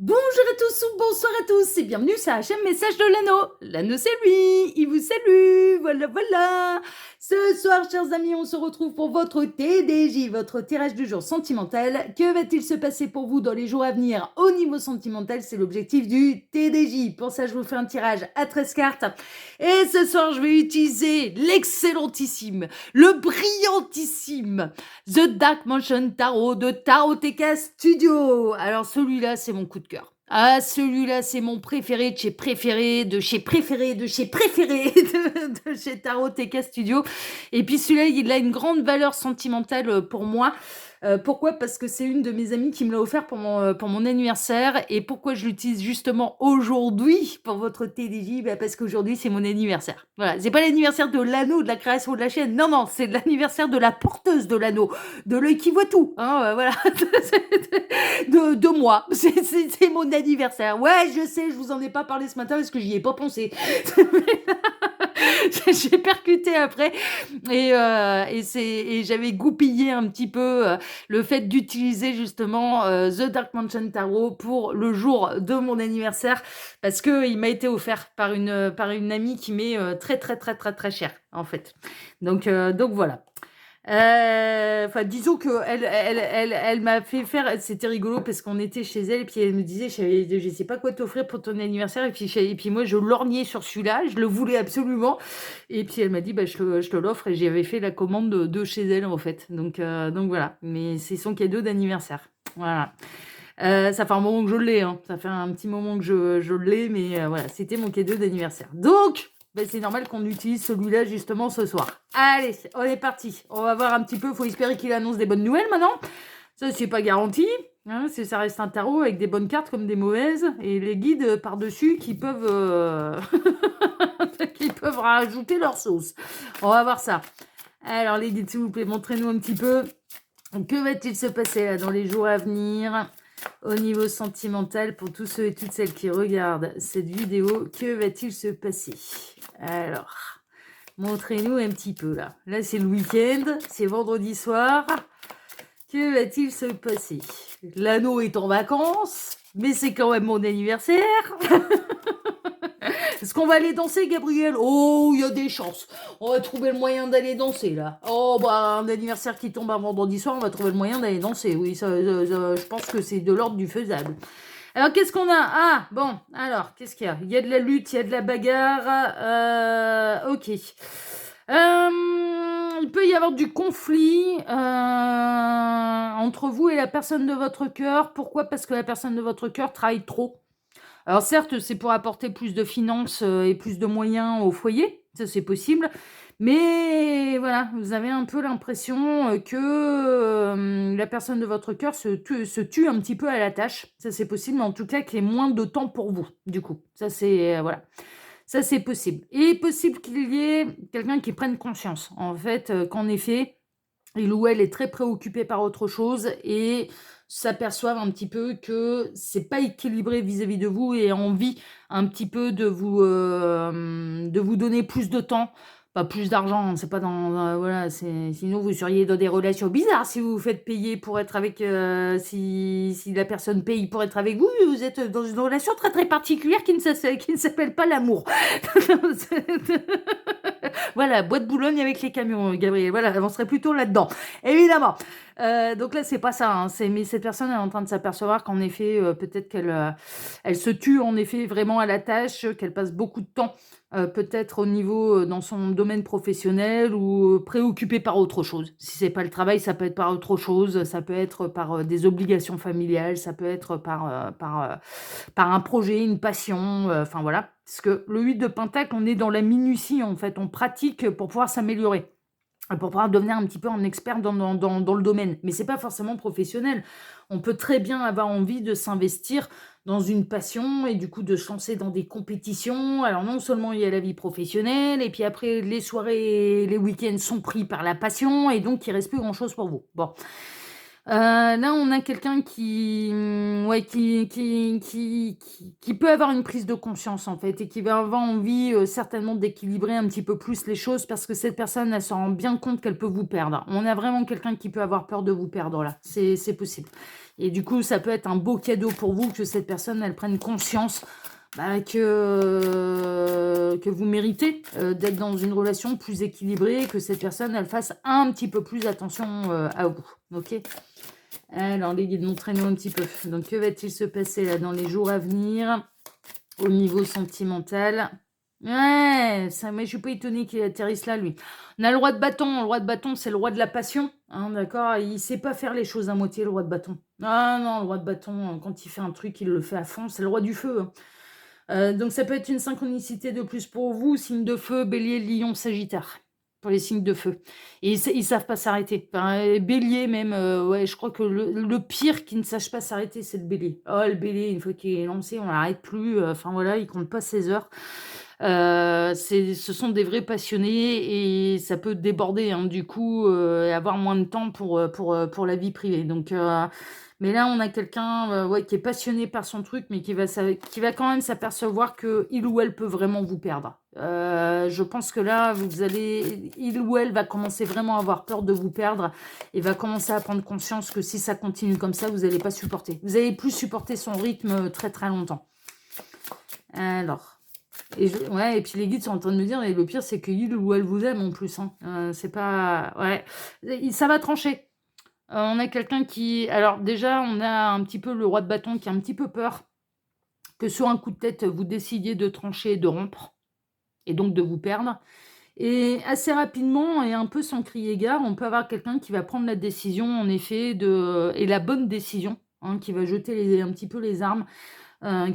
Bonjour à tous ou bonsoir à tous et bienvenue sur la chaîne Message de l'Anneau. L'Anneau c'est lui, il vous salue, voilà. Ce soir, chers amis, on se retrouve pour votre TDJ, votre tirage du jour sentimental. Que va-t-il se passer pour vous dans les jours à venir au niveau sentimental? C'est l'objectif du TDJ. Pour ça, je vous fais un tirage à 13 cartes. Et ce soir, je vais utiliser l'excellentissime, le brillantissime The Dark Mansion Tarot de Taroteka Studio. Alors celui-là, c'est mon coup de cœur. Ah, celui-là, c'est mon préféré de chez préféré, de chez préféré, de chez préféré, de chez Taroteka Studio. Et puis celui-là, il a une grande valeur sentimentale pour moi. Pourquoi? Parce que c'est une de mes amies qui me l'a offert pour mon anniversaire. Et pourquoi je l'utilise justement aujourd'hui pour votre TDJ? Parce qu'aujourd'hui, c'est mon anniversaire. Voilà, c'est pas l'anniversaire de l'anneau, de la création de la chaîne. Non, c'est l'anniversaire de la porteuse de l'anneau, de l'œil qui voit tout. Hein, voilà, de moi. C'est mon anniversaire. Ouais, je sais, je vous en ai pas parlé ce matin parce que j'y ai pas pensé. J'ai percuté après et j'avais goupillé un petit peu le fait d'utiliser justement The Dark Mansion Tarot pour le jour de mon anniversaire parce que il m'a été offert par une amie qui m'est très chère en fait. Donc voilà. Enfin, disons que elle m'a fait faire. C'était rigolo parce qu'on était chez elle et puis elle me disait, je sais pas quoi t'offrir pour ton anniversaire et puis moi je lorgnais sur celui-là, je le voulais absolument et puis elle m'a dit je te l'offre et j'avais fait la commande de chez elle en fait. Donc voilà. Mais c'est son cadeau d'anniversaire. Voilà. Ça fait un moment que je l'ai, hein. Ça fait un petit moment que je l'ai, mais voilà, c'était mon cadeau d'anniversaire. Donc, c'est normal qu'on utilise celui-là justement ce soir. Allez, on est parti. On va voir un petit peu. Faut espérer qu'il annonce des bonnes nouvelles maintenant. Ça, c'est pas garanti. Hein, ça reste un tarot avec des bonnes cartes comme des mauvaises et les guides par-dessus qui peuvent qui peuvent rajouter leur sauce. On va voir ça. Alors les guides, s'il vous plaît, montrez-nous un petit peu. Que va-t-il se passer là dans les jours à venir au niveau sentimental pour tous ceux et toutes celles qui regardent cette vidéo? Que va-t-il se passer? Alors, montrez-nous un petit peu là. Là, c'est le week-end, c'est vendredi soir. Que va-t-il se passer? L'anneau est en vacances, mais c'est quand même mon anniversaire. Est-ce qu'on va aller danser, Gabriel? Oh, il y a des chances. On va trouver le moyen d'aller danser, là. Oh, bah, un anniversaire qui tombe un vendredi soir, on va trouver le moyen d'aller danser. Oui, je pense que c'est de l'ordre du faisable. Alors, qu'est-ce qu'on a? Ah, bon, alors, qu'est-ce qu'il y a? Il y a de la lutte, il y a de la bagarre. Ok. Il peut y avoir du conflit entre vous et la personne de votre cœur. Pourquoi? Parce que la personne de votre cœur travaille trop. Alors certes, c'est pour apporter plus de finances et plus de moyens au foyer, ça c'est possible. Mais voilà, vous avez un peu l'impression que la personne de votre cœur se tue un petit peu à la tâche. Ça c'est possible, mais en tout cas qu'il y ait moins de temps pour vous, du coup. Ça c'est voilà. Ça c'est possible. Et possible qu'il y ait quelqu'un qui prenne conscience, en fait, qu'en effet, il ou elle est très préoccupé par autre chose et s'aperçoivent un petit peu que c'est pas équilibré vis-à-vis de vous et a envie un petit peu de vous donner plus de temps, pas plus d'argent, hein, c'est pas voilà, sinon vous seriez dans des relations bizarres si vous vous faites payer pour être avec si la personne paye pour être avec vous, vous êtes dans une relation très particulière qui ne s'appelle pas l'amour. Voilà, bois de Boulogne avec les camions, Gabriel. Voilà, on serait plutôt là-dedans, évidemment. Donc là, c'est pas ça. Hein, mais cette personne est en train de s'apercevoir qu'en effet, peut-être elle se tue en effet vraiment à la tâche, qu'elle passe beaucoup de temps, peut-être au niveau dans son domaine professionnel ou préoccupée par autre chose. Si c'est pas le travail, ça peut être par autre chose. Ça peut être par des obligations familiales. Ça peut être par un projet, une passion. Enfin voilà. Parce que le 8 de Pentacle, on est dans la minutie, en fait. On pratique pour pouvoir s'améliorer, pour pouvoir devenir un petit peu un expert dans le domaine. Mais c'est pas forcément professionnel. On peut très bien avoir envie de s'investir dans une passion et du coup de se lancer dans des compétitions. Alors non seulement il y a la vie professionnelle, et puis après les soirées, les week-ends sont pris par la passion, et donc il reste plus grand-chose pour vous. Bon. Là, on a quelqu'un ouais, qui peut avoir une prise de conscience, en fait, et qui va avoir envie, certainement d'équilibrer un petit peu plus les choses parce que cette personne, elle s'en rend bien compte qu'elle peut vous perdre. On a vraiment quelqu'un qui peut avoir peur de vous perdre, là. C'est possible. Et du coup, ça peut être un beau cadeau pour vous que cette personne, elle prenne conscience que vous méritez d'être dans une relation plus équilibrée, que cette personne, elle fasse un petit peu plus attention à vous. Ok. Alors, les guides, montrez-nous un petit peu. Donc, que va-t-il se passer là dans les jours à venir au niveau sentimental? Ouais, ça, mais je suis pas étonnée qu'il atterrisse là, lui. On a le roi de bâton. Le roi de bâton, c'est le roi de la passion. Hein, d'accord? Il sait pas faire les choses à moitié, le roi de bâton. Ah non, le roi de bâton, quand il fait un truc, il le fait à fond. C'est le roi du feu. Hein. Donc ça peut être une synchronicité de plus pour vous, signe de feu, bélier, lion, sagittaire, pour les signes de feu. Et ils savent pas s'arrêter. Enfin, bélier même, ouais, je crois que le pire qui ne sache pas s'arrêter, c'est le bélier. Oh, le bélier, une fois qu'il est lancé, on n'arrête plus. Enfin voilà, il compte pas ses heures. Ce sont des vrais passionnés et ça peut déborder, hein, du coup, et avoir moins de temps pour la vie privée. Donc, mais là, on a quelqu'un ouais, qui est passionné par son truc, mais qui va quand même s'apercevoir qu'il ou elle peut vraiment vous perdre. Je pense que là, il ou elle va commencer vraiment à avoir peur de vous perdre et va commencer à prendre conscience que si ça continue comme ça, vous n'allez pas supporter. Vous n'allez plus supporter son rythme très très longtemps. Alors. Ouais, et puis les guides sont en train de me dire, et le pire, c'est qu'il ou elle vous aime en plus. Hein. C'est pas. Ouais. Ça va trancher. On a quelqu'un qui. Alors, déjà, on a un petit peu le roi de bâton qui a un petit peu peur que sur un coup de tête, vous décidiez de trancher, de rompre, et donc de vous perdre. Et assez rapidement, et un peu sans crier gare, on peut avoir quelqu'un qui va prendre la décision, en effet, et la bonne décision, hein, qui va jeter un petit peu les armes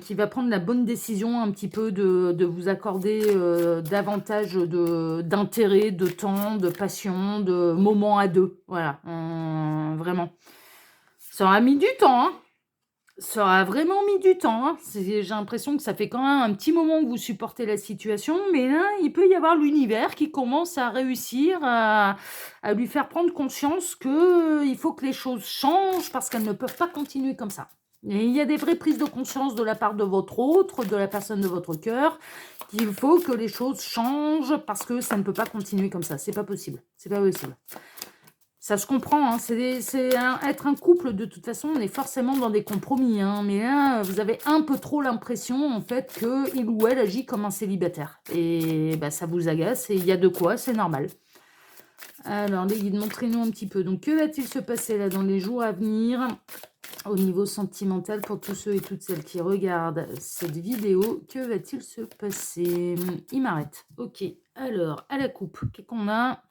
qui va prendre la bonne décision un petit peu de vous accorder davantage d'intérêt, de temps, de passion, de moments à deux. Voilà, vraiment. Ça aura mis du temps, hein. Ça aura vraiment mis du temps. Hein. J'ai l'impression que ça fait quand même un petit moment que vous supportez la situation, mais là, il peut y avoir l'univers qui commence à réussir à lui faire prendre conscience qu'il faut que les choses changent parce qu'elles ne peuvent pas continuer comme ça. Et il y a des vraies prises de conscience de la part de votre autre, de la personne de votre cœur, qu'il faut que les choses changent parce que ça ne peut pas continuer comme ça. C'est pas possible. C'est pas possible. Ça se comprend, hein. Être un couple, de toute façon, on est forcément dans des compromis. Hein. Mais là, vous avez un peu trop l'impression, en fait, qu'il ou elle agit comme un célibataire. Et bah, ça vous agace, et il y a de quoi, c'est normal. Alors, les guides, montrez-nous un petit peu. Donc, que va-t-il se passer là dans les jours à venir au niveau sentimental pour tous ceux et toutes celles qui regardent cette vidéo? Que va-t-il se passer? Il m'arrête. Ok. Alors, à la coupe, qu'est-ce qu'on a?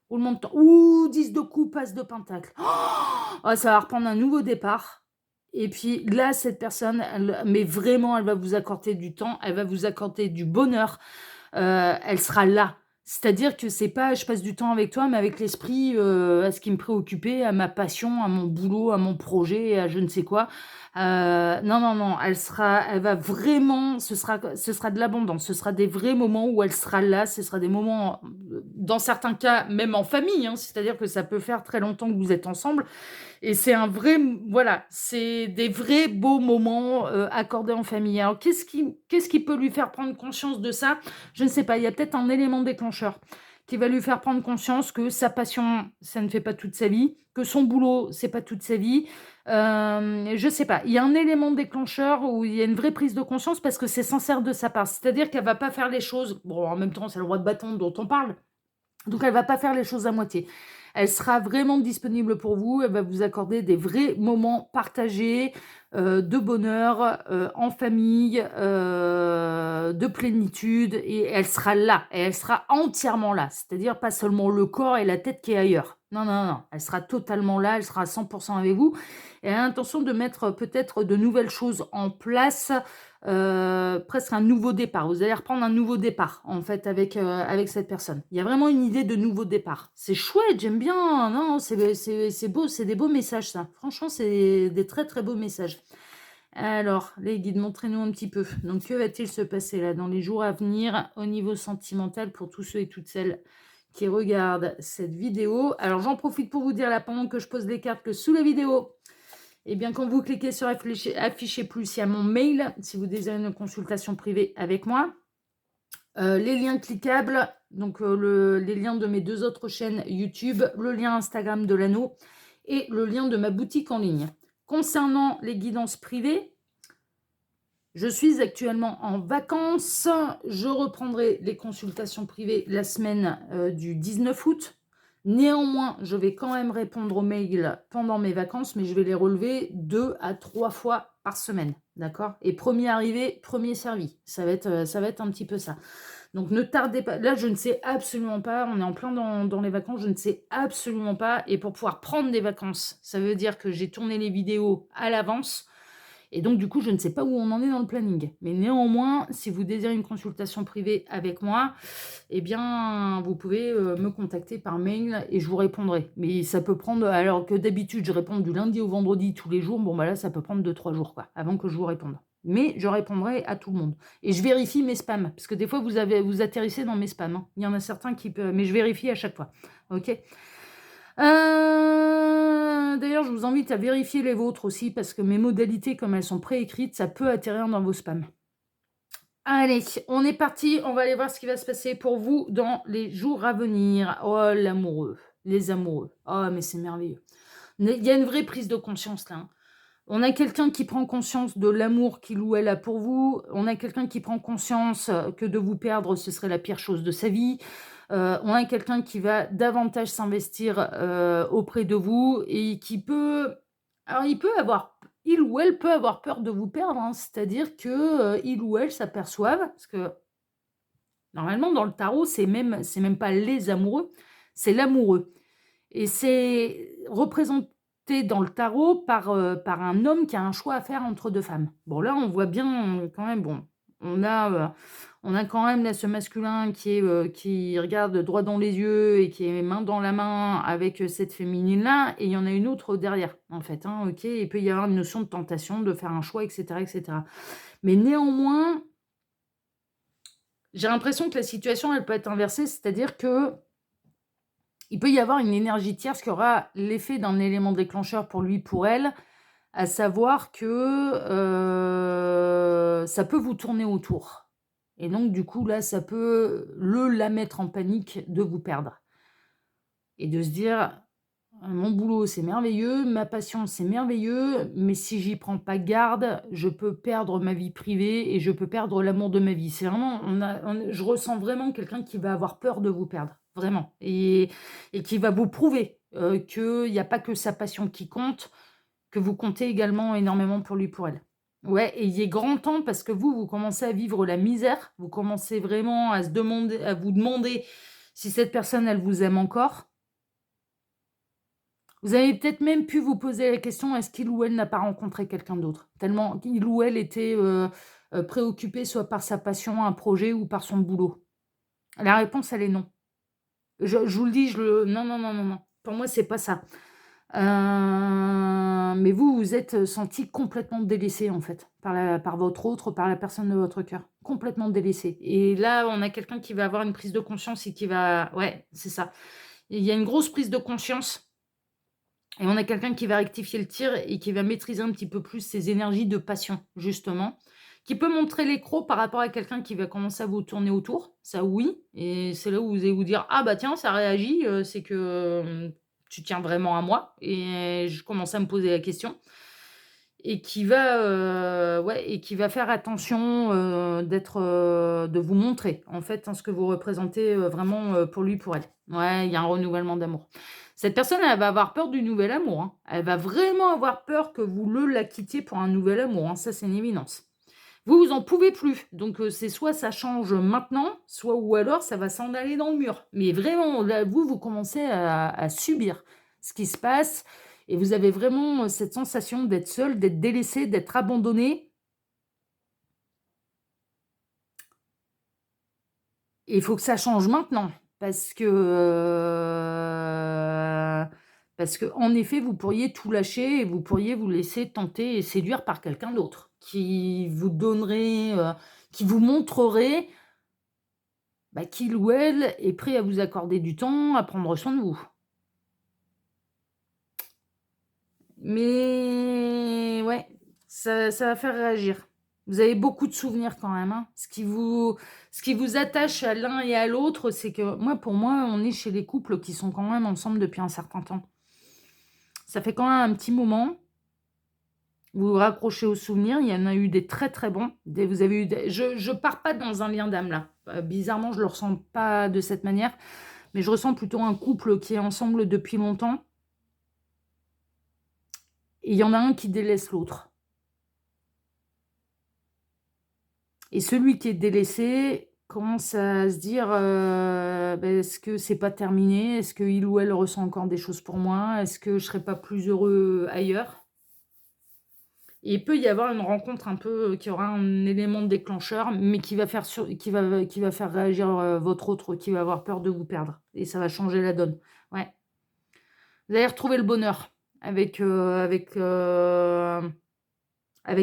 Roulement de temps. Ouh, 10 de coupe, as de pentacle. Oh, ça va reprendre un nouveau départ. Et puis là, cette personne, mais vraiment, elle va vous accorder du temps, elle va vous accorder du bonheur. Elle sera là. C'est-à-dire que c'est pas je passe du temps avec toi, mais avec l'esprit à ce qui me préoccupait, à ma passion, à mon boulot, à mon projet, à je ne sais quoi. Non, non, non, elle va vraiment, ce sera de l'abondance, ce sera des vrais moments où elle sera là, ce sera des moments, dans certains cas, même en famille, hein, c'est-à-dire que ça peut faire très longtemps que vous êtes ensemble, et c'est un vrai, voilà, c'est des vrais beaux moments accordés en famille. Alors, qu'est-ce qui peut lui faire prendre conscience de ça? Je ne sais pas, il y a peut-être un élément déclencheur qui va lui faire prendre conscience que sa passion, ça ne fait pas toute sa vie, que son boulot, c'est pas toute sa vie. Je sais pas, il y a un élément déclencheur où il y a une vraie prise de conscience parce que c'est sincère de sa part. C'est-à-dire qu'elle va pas faire les choses, bon, en même temps, c'est le roi de bâton dont on parle, donc elle va pas faire les choses à moitié. Elle sera vraiment disponible pour vous, elle va vous accorder des vrais moments partagés, de bonheur, en famille, de plénitude, et elle sera là, et elle sera entièrement là. C'est-à-dire pas seulement le corps et la tête qui est ailleurs. Non, non, non, elle sera totalement là, elle sera à 100% avec vous. Et elle a l'intention de mettre peut-être de nouvelles choses en place, presque un nouveau départ. Vous allez reprendre un nouveau départ, en fait, avec cette personne. Il y a vraiment une idée de nouveau départ. C'est chouette, j'aime bien. Non, c'est beau, c'est des beaux messages, ça. Franchement, c'est des très, très beaux messages. Alors, les guides, montrez-nous un petit peu. Donc, que va-t-il se passer là dans les jours à venir au niveau sentimental pour tous ceux et toutes celles qui regardent cette vidéo? Alors, j'en profite pour vous dire là, pendant que je pose les cartes, que sous la vidéo, eh bien, quand vous cliquez sur afficher plus, il y a mon mail si vous désirez une consultation privée avec moi. Les liens cliquables, donc les liens de mes 2 autres chaînes YouTube, le lien Instagram de l'anneau et le lien de ma boutique en ligne. Concernant les guidances privées, je suis actuellement en vacances. Je reprendrai les consultations privées la semaine du 19 août. Néanmoins, je vais quand même répondre aux mails pendant mes vacances, mais je vais les relever 2 à 3 fois par semaine. D'accord? Et premier arrivé, premier servi. Ça va être un petit peu ça. Donc ne tardez pas. Là, je ne sais absolument pas. On est en plein dans les vacances. Je ne sais absolument pas. Et pour pouvoir prendre des vacances, ça veut dire que j'ai tourné les vidéos à l'avance. Et donc, du coup, je ne sais pas où on en est dans le planning. Mais néanmoins, si vous désirez une consultation privée avec moi, eh bien, vous pouvez me contacter par mail et je vous répondrai. Mais ça peut prendre, alors que d'habitude, je réponds du lundi au vendredi tous les jours. Bon, bah là, ça peut prendre 2-3 jours, quoi, avant que je vous réponde. Mais je répondrai à tout le monde. Et je vérifie mes spams, parce que des fois, vous atterrissez dans mes spams, hein. Il y en a certains qui peuvent, mais je vérifie à chaque fois. OK? D'ailleurs, je vous invite à vérifier les vôtres aussi, parce que mes modalités, comme elles sont préécrites, ça peut atterrir dans vos spams. Allez, on est parti. On va aller voir ce qui va se passer pour vous dans les jours à venir. Oh, l'amoureux, les amoureux. Oh, mais c'est merveilleux. Il y a une vraie prise de conscience là, hein. On a quelqu'un qui prend conscience de l'amour qu'il ou elle a pour vous. On a quelqu'un qui prend conscience que de vous perdre, ce serait la pire chose de sa vie. On a quelqu'un qui va davantage s'investir auprès de vous et qui peut... Alors, il ou elle peut avoir peur de vous perdre, hein. C'est-à-dire que il ou elle s'aperçoivent, parce que normalement dans le tarot, c'est même pas les amoureux, c'est l'amoureux. Et c'est représenté dans le tarot par un homme qui a un choix à faire entre 2 femmes. Bon, là, on voit bien, quand même, bon, on a quand même là ce masculin qui regarde droit dans les yeux et qui est main dans la main avec cette féminine-là, et il y en a une autre derrière, en fait, hein, OK? Il peut y avoir une notion de tentation, de faire un choix, et cetera, et cetera. Mais néanmoins, j'ai l'impression que la situation, elle peut être inversée, c'est-à-dire que il peut y avoir une énergie tierce qui aura l'effet d'un élément déclencheur pour lui, pour elle, à savoir que ça peut vous tourner autour. Et donc, du coup, là, ça peut la mettre en panique de vous perdre. Et de se dire, mon boulot, c'est merveilleux, ma passion, c'est merveilleux, mais si j'y prends pas garde, je peux perdre ma vie privée et je peux perdre l'amour de ma vie. C'est vraiment, je ressens vraiment quelqu'un qui va avoir peur de vous perdre, vraiment, et qui va vous prouver qu'il n'y a pas que sa passion qui compte, que vous comptez également énormément pour lui, pour elle. Ouais, et il est grand temps, parce que vous commencez à vivre la misère, vous commencez vraiment à vous demander si cette personne, elle vous aime encore. Vous avez peut-être même pu vous poser la question, est-ce qu'il ou elle n'a pas rencontré quelqu'un d'autre? Tellement qu'il ou elle était préoccupé soit par sa passion, un projet, ou par son boulot. La réponse, elle est non. Je vous le dis, non, non, non, non, non. Pour moi, c'est pas ça. Mais vous vous êtes senti complètement délaissé, en fait, par votre autre, par la personne de votre cœur. Complètement délaissé. Et là, on a quelqu'un qui va avoir une prise de conscience et qui va... Ouais, c'est ça. Il y a une grosse prise de conscience. Et on a quelqu'un qui va rectifier le tir et qui va maîtriser un petit peu plus ses énergies de passion, justement, qui peut montrer les crocs par rapport à quelqu'un qui va commencer à vous tourner autour, ça oui, et c'est là où vous allez vous dire: «Ah bah tiens, ça réagit, c'est que, tu tiens vraiment à moi», et je commence à me poser la question, et qui va faire attention, de vous montrer, en fait, hein, ce que vous représentez, vraiment, pour lui, pour elle. Ouais, il y a un renouvellement d'amour. Cette personne, elle va avoir peur du nouvel amour, hein. Elle va vraiment avoir peur que vous la quittiez pour un nouvel amour, hein, ça, c'est une évidence. Vous en pouvez plus, donc c'est soit ça change maintenant, soit ou alors ça va s'en aller dans le mur. Mais vraiment, là, vous commencez à subir ce qui se passe, et vous avez vraiment, cette sensation d'être seul, d'être délaissé, d'être abandonné. Et il faut que ça change maintenant, parce que en effet, vous pourriez tout lâcher et vous pourriez vous laisser tenter et séduire par quelqu'un d'autre qui vous montrerait, bah, qu'il ou elle est prêt à vous accorder du temps, à prendre soin de vous. Mais ouais, ça va faire réagir. Vous avez beaucoup de souvenirs quand même, hein. Ce qui vous attache à l'un et à l'autre, c'est que pour moi, on est chez les couples qui sont quand même ensemble depuis un certain temps. Ça fait quand même un petit moment. Vous vous raccrochez aux souvenirs, il y en a eu des très très bons. Vous avez eu je pars pas dans un lien d'âme là. Bizarrement, je le ressens pas de cette manière, mais je ressens plutôt un couple qui est ensemble depuis longtemps. Et il y en a un qui délaisse l'autre. Et celui qui est délaissé commence à se dire est-ce que c'est pas terminé? Est-ce qu'il ou elle ressent encore des choses pour moi? Est-ce que je serais pas plus heureux ailleurs? Et il peut y avoir une rencontre un peu qui aura un élément déclencheur, mais qui va faire qui va faire réagir votre autre, qui va avoir peur de vous perdre. Et ça va changer la donne. Ouais. Vous allez retrouver le bonheur avec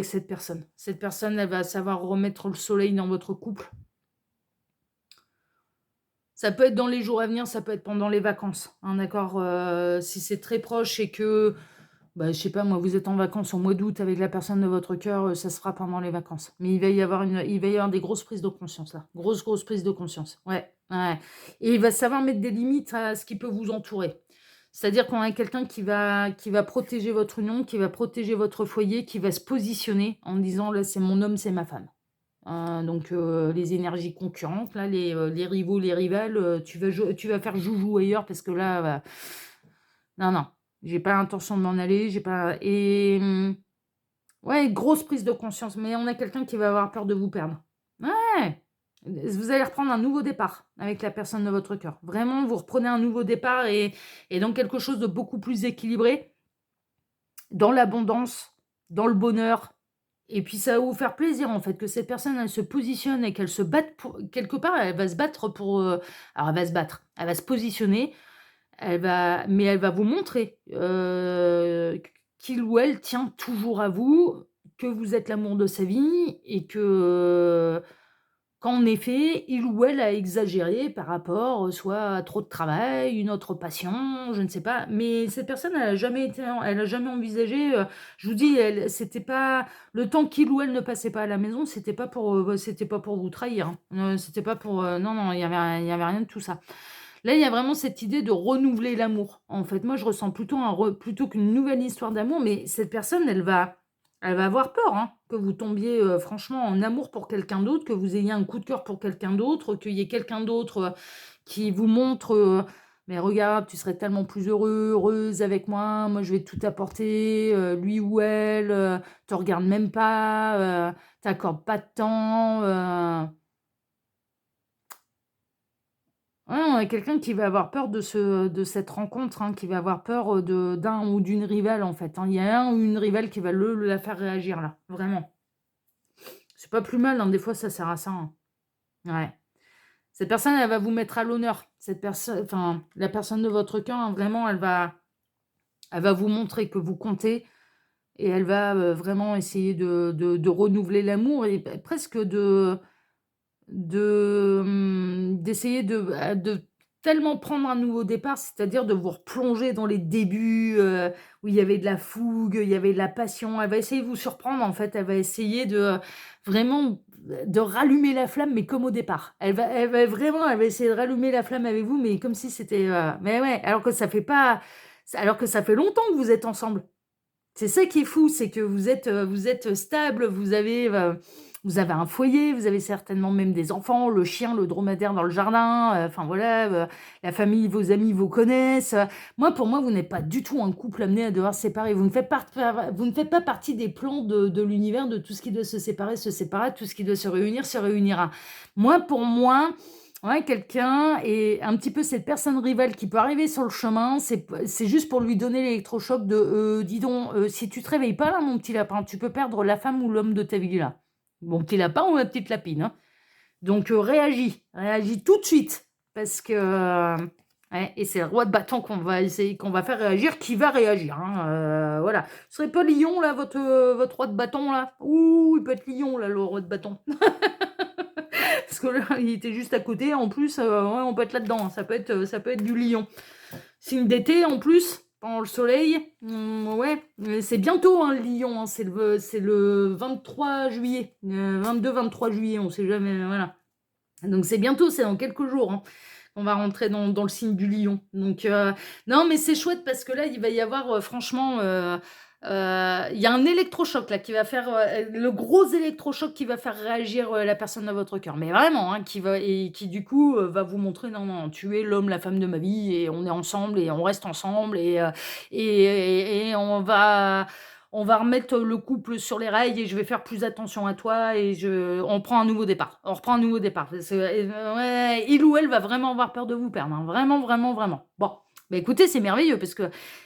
cette personne. Cette personne, elle va savoir remettre le soleil dans votre couple. Ça peut être dans les jours à venir, ça peut être pendant les vacances, hein, d'accord? Si c'est très proche et que, bah, je sais pas moi, vous êtes en vacances au mois d'août avec la personne de votre cœur, ça se fera pendant les vacances. Mais il va y avoir des grosses prises de conscience là. Grosses prises de conscience. Ouais, ouais. Et il va savoir mettre des limites à ce qui peut vous entourer. C'est-à-dire qu'on a quelqu'un qui va protéger votre union, qui va protéger votre foyer, qui va se positionner en disant: «Là, c'est mon homme, c'est ma femme». Donc les énergies concurrentes là, les rivaux, les rivales, tu vas faire joujou ailleurs parce que là, non, non, j'ai pas l'intention de m'en aller, j'ai pas et ouais, grosse prise de conscience, mais on a quelqu'un qui va avoir peur de vous perdre. Ouais! Vous allez reprendre un nouveau départ avec la personne de votre cœur. Vraiment, vous reprenez un nouveau départ et donc quelque chose de beaucoup plus équilibré, dans l'abondance, dans le bonheur. Et puis ça va vous faire plaisir en fait que cette personne elle se positionne et qu'elle se batte pour quelque part, elle va se battre pour, alors elle va se battre, elle va se positionner, mais elle va vous montrer, qu'il ou elle tient toujours à vous, que vous êtes l'amour de sa vie et que, qu'en effet, il ou elle a exagéré par rapport, soit à trop de travail, une autre passion, je ne sais pas. Mais cette personne, elle a jamais envisagé, je vous dis, c'était pas le temps qu'il ou elle ne passait pas à la maison, c'était pas pour vous trahir, hein. C'était pas pour, non, non, il y avait rien de tout ça. Là, il y a vraiment cette idée de renouveler l'amour. En fait, moi, je ressens plutôt qu'une nouvelle histoire d'amour, mais cette personne, elle va avoir peur, hein, que vous tombiez, franchement en amour pour quelqu'un d'autre, que vous ayez un coup de cœur pour quelqu'un d'autre, qu'il y ait quelqu'un d'autre, qui vous montre, «Mais regarde, tu serais tellement plus heureux, heureuse avec moi je vais tout t'apporter», lui ou elle, te regarde même pas, t'accorde pas de temps, ouais, on a quelqu'un qui va avoir peur de cette rencontre, hein, qui va avoir peur, d'un ou d'une rivale, en fait, hein. Il y a un ou une rivale qui va la faire réagir là, vraiment. C'est pas plus mal, hein, des fois ça sert à ça, hein. Ouais. Cette personne, elle va vous mettre à l'honneur. Cette personne enfin, la personne de votre cœur, hein, vraiment, elle va vous montrer que vous comptez et elle va, vraiment essayer de renouveler l'amour et presque d'essayer de tellement prendre un nouveau départ, c'est-à-dire de vous replonger dans les débuts, où il y avait de la fougue, il y avait de la passion. Elle va essayer de vous surprendre, en fait. Elle va essayer vraiment de rallumer la flamme, mais comme au départ. Elle va essayer de rallumer la flamme avec vous, mais comme si c'était, mais ouais, alors que ça fait longtemps que vous êtes ensemble. C'est ça qui est fou, c'est que vous êtes stable, vous avez un foyer, vous avez certainement même des enfants, le chien, le dromadaire dans le jardin, enfin voilà, la famille, vos amis vous connaissent. Pour moi, vous n'êtes pas du tout un couple amené à devoir se séparer. Vous ne faites pas partie des plans de l'univers, de tout ce qui doit se séparer, tout ce qui doit se réunira. Pour moi, ouais, quelqu'un et un petit peu cette personne rivale qui peut arriver sur le chemin, c'est juste pour lui donner l'électrochoc de, «Dis donc, si tu te réveilles pas là, mon petit lapin, tu peux perdre la femme ou l'homme de ta vie là. Mon petit lapin ou ma petite lapine, hein. Donc réagis tout de suite parce que, ouais et c'est le roi de bâton qu'on va faire réagir, qui va réagir, hein, voilà. Ce serait pas lion là, votre roi de bâton là? Ouh, il peut être lion là, le roi de bâton. Parce que là, il était juste à côté. En plus, ouais, on peut être là-dedans. Ça peut être du lion. Signe d'été, en plus, pendant le soleil. Ouais, c'est bientôt, hein, le lion. Hein, c'est le 23 juillet. 22-23 juillet, on sait jamais. Voilà. Donc c'est bientôt, c'est dans quelques jours, hein. On va rentrer dans le signe du lion. Donc, non, mais c'est chouette parce que là, il va y avoir, franchement, Il y a un électrochoc là qui va faire, le gros électrochoc qui va faire réagir, la personne dans votre cœur. Mais vraiment, hein, qui va et qui du coup, va vous montrer: «Non, non, tu es l'homme, la femme de ma vie et on est ensemble et on reste ensemble et on va remettre le couple sur les rails et je vais faire plus attention à toi et je on prend un nouveau départ. On reprend un nouveau départ». Parce que ouais, il ou elle va vraiment avoir peur de vous perdre, hein. Vraiment, vraiment, vraiment. Bon, bah, écoutez, c'est merveilleux parce que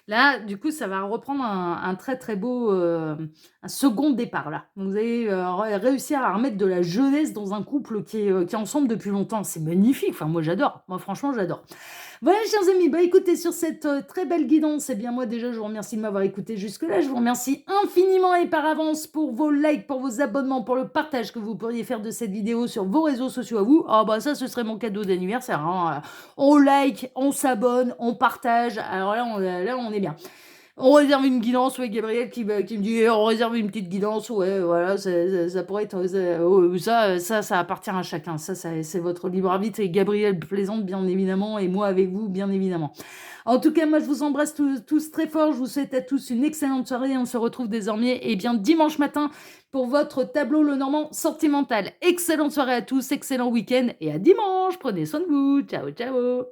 là, du coup, ça va reprendre un très, très beau, un second départ là. Vous allez, réussir à remettre de la jeunesse dans un couple qui est ensemble depuis longtemps. C'est magnifique, enfin moi j'adore. Moi franchement j'adore. Voilà chers amis, bah écoutez sur cette, très belle guidance, eh bien moi déjà je vous remercie de m'avoir écouté jusque-là. Je vous remercie infiniment et par avance pour vos likes, pour vos abonnements, pour le partage que vous pourriez faire de cette vidéo sur vos réseaux sociaux à vous. Ah bah ça ce serait mon cadeau d'anniversaire, hein, on like, on s'abonne, on partage. Alors là on est bien. On réserve une guidance, ouais, Gabriel qui me dit: «Eh, on réserve une petite guidance», ouais, voilà, ça pourrait être, ça appartient à chacun. Ça c'est votre libre arbitre et Gabriel plaisante, bien évidemment et moi avec vous, bien évidemment. En tout cas, moi, je vous embrasse tous très fort. Je vous souhaite à tous une excellente soirée. On se retrouve désormais, eh bien, dimanche matin pour votre tableau Lenormand sentimental. Excellente soirée à tous, excellent week-end et à dimanche. Prenez soin de vous. Ciao, ciao.